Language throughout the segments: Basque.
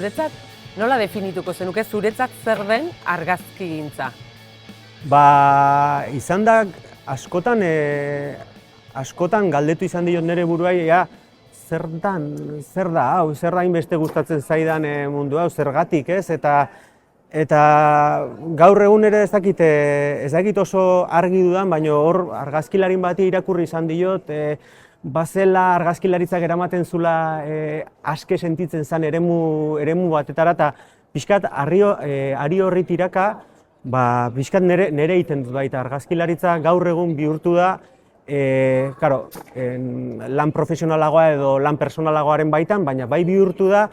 zuretzat, nola definituko zenuke zuretzat zer den argazkigintza? Izan da askotan galdetu izan diot nire buruai, zer da hau, zer da hainbeste gustatzen zaidan mundu hau, zergatik, ez? Eta gaur egun ere ez dakit oso argi dudan, baina hor argazkilarin bati irakurri izan diot, bazela argazkilaritzak eramaten zula aske sentitzen zen eremu batetara, eta pixkat ari horri tiraka, pixkat nere egiten dut baita argazkilaritza gaur egun bihurtu da, lan profesionalagoa edo lan personalagoaren baitan, baina bai bihurtu da,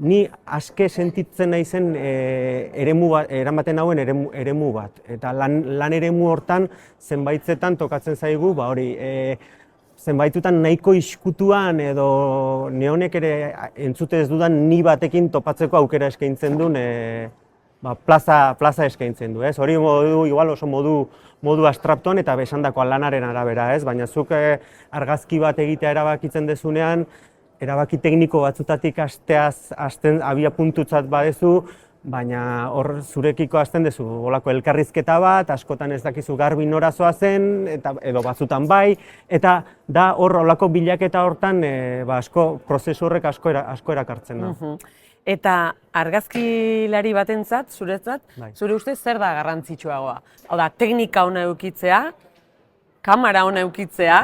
ni aske sentitzen naizen eramaten hauen eremu bat. Eta lan eremu hortan zenbaitzetan tokatzen zaigu, zenbaitutan nahiko iskutuan edo neonek ere entzute ez dudan ni batekin topatzeko aukera eskaintzen duen plaza eskaintzen du, ez? Hori igual oso modu abstraktuan eta besandakoa lanaren arabera, ez? Baina zuk argazki bat egitea erabakitzen dezunean, erabaki tekniko batzutatik hasten abia puntutzat badezu, baina hor zurekiko hasten dezu olako elkarrizketa bat, askotan ez dakizu garbi nora zoazen, edo batzutan bai, eta da hor olako bilaketa hortan prozesu horrek asko erakartzen da. Eta argazkilari batentzat, zuretzat, zure ustez zer da garrantzitsuagoa? Hau da, teknika ona edukitzea, kamera ona edukitzea,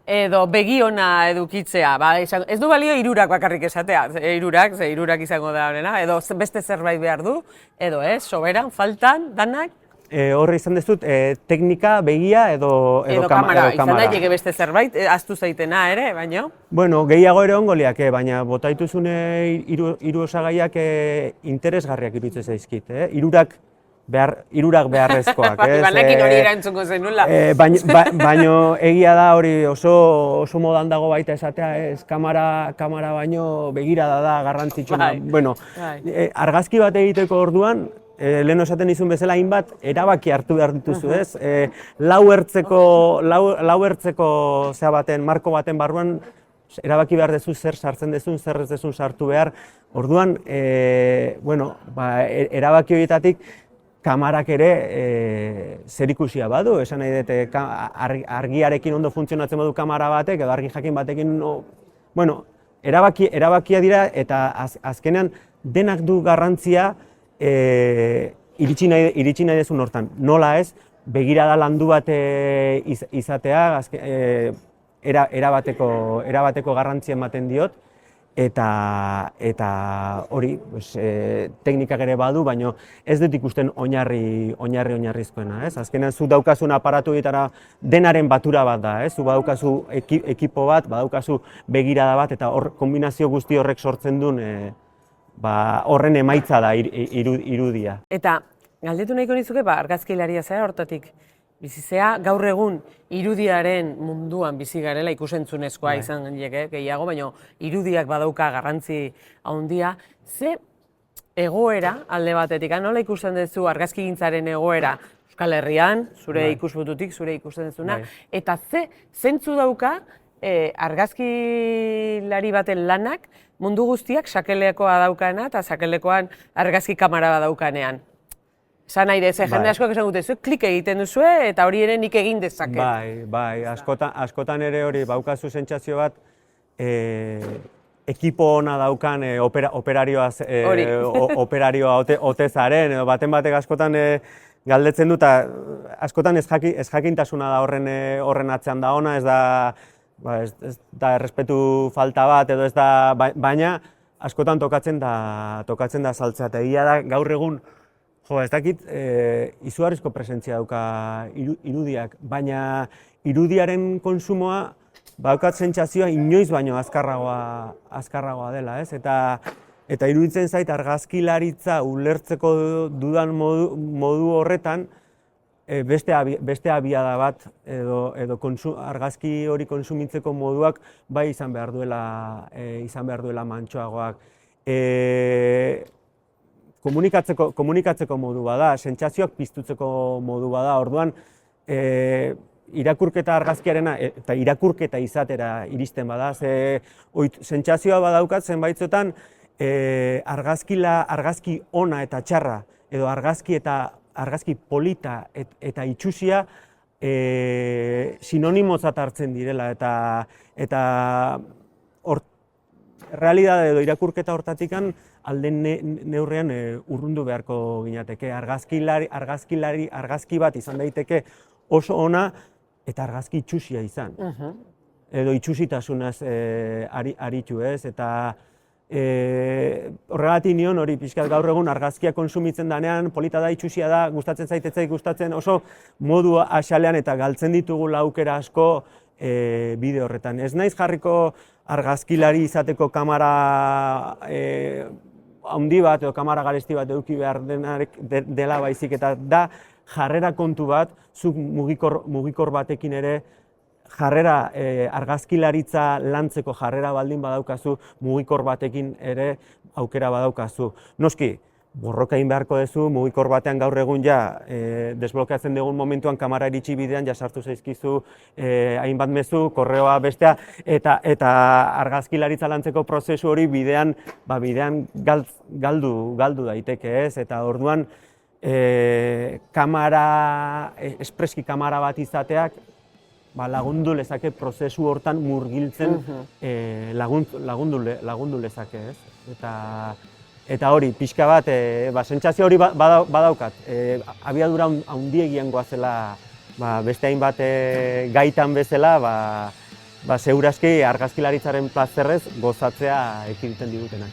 edo begi ona edukitzea. Ez du balio hirurak bakarrik esatea, hirurak izango da horrena, edo beste zerbait behar du, edo soberan, faltan, danak? Horre izan dezut, teknika, begia edo kamera. Izan daiteke beste zerbait, ahaztu zaitena ere, baino? Bueno, gehiago ere ongo liake, baina botaituzune hiru osagaiak interesgarriak iruditzen zaizkit. Hirurak beharrezkoak. Banakin hori erantzungo zenula. Baina egia da hori oso modan dago baita esatea, kamera baino begirada da garrantzitsua. Bueno, argazki bat egiteko orduan, lehen esaten nizun bezala hainbat erabaki hartu behar dituzu, ez? Lau ertzeko marko baten barruan erabaki behar dezu zer sartzen dezun, zer ez dezun sartu behar. Orduan, erabaki horietatik kamarak ere zerikusia badu, esan nahi dute argiarekin ondo funtzionatzen badu kamera batek, edo argi jakin batekin, erabakia dira eta azkenean denak du garrantzia iritsi nahi dezun hortan. Nola ez, begirada landu bat izatea, erabateko garrantzia ematen diot, eta hori teknikak ere badu, baina ez dut ikusten oinarrizkoena. Azkenean zu daukazun aparatu egitara denaren batura bat da, zu badaukazu ekipo bat, badaukazu begirada bat, eta hor kombinazio guzti horrek sortzen duen horren emaitza da irudia. Eta galdetu nahiko nizuke, argazkilaria zera hortatik bizizea, gaur egun irudiaren munduan bizi garela ikusentzunezkoa izan gehiago, baina irudiak badauka garrantzi handia. Ze egoera alde batetik, nola ikusten duzu argazkigintzaren egoera Euskal Herrian, zure ikusbututik, zure ikusten duzuna, eta zentzu dauka argazkilari baten lanak mundu guztiak sakelekoa daukana eta sakelekoan argazki kamera badaukanean. Esan nahi dez, jende askoak esan dute, klik egiten duzue eta hori ere nik egin dezaket. Bai, askotan ere hori baukazu sentsazio bat ekipo ona daukan operarioa ote zaren, edo batek askotan galdetzen du, eta askotan ez jakintasuna da horren atzean da ona, ez da errespetu falta bat, edo ez da, baina askotan tokatzen da saltzea, eta egia da gaur egun, ez dakit, izugarrizko presentzia dauka irudiak, baina irudiaren konsumoa badaukat sentsazioa inoiz baino azkarragoa dela, ez? Eta iruditzen zait argazkilaritza ulertzeko dudan modu horretan beste abiada bat edo argazki hori konsumitzeko moduak bai izan behar duela mantsoagoak. Komunikatzeko modu bada, sentsazioak piztutzeko modu bada, orduan irakurketa argazkiarena eta irakurketa izatera iristen bada, sentsazioa badaukat zenbaitzotan argazki ona eta txarra, edo argazki polita eta itxusia sinonimotzat hartzen direla, eta realidade edo irakurketa hortatikan alden neurrean urrundu beharko ginateke. Argazki bat izan daiteke oso ona eta argazki itxusia izan. Edo itxusitasunaz aritu ez, eta horregatik nion hori pixkat gaur egun argazkia konsumitzen danean, polita da, itxusia da, gustatzen zaitetzai gustatzen, oso modu asalean eta galtzen ditugula aukera asko bideo horretan. Ez naiz jarriko argazkilari izateko kamera handi bat edo kamera garesti bat eduki behar dela baizik, eta da jarrera kontu bat, zuk mugikor batekin ere jarrera argazkilaritza lantzeko jarrera baldin badaukazu, mugikor batekin ere aukera badaukazu. Noski, borroka egin beharko duzu, mugikor batean gaur egun ja desblokeatzen dugun momentuan kamera iritsi bidean ja sartu zaizkizu hainbat mezu, korreoa bestea, eta argazkilaritza lantzeko prozesu hori bidean galdu daiteke ez, eta orduan espreski kamera bat izateak lagundu lezake prozesu hortan murgiltzen lagundu lezake ez. Eta hori, pixka bat, sentsazio hori badaukat, abiadura handiegian goazela beste hainbat gaitan bezala, segurazki argazkilaritzaren plazerrez gozatzea ekiditen digutenak.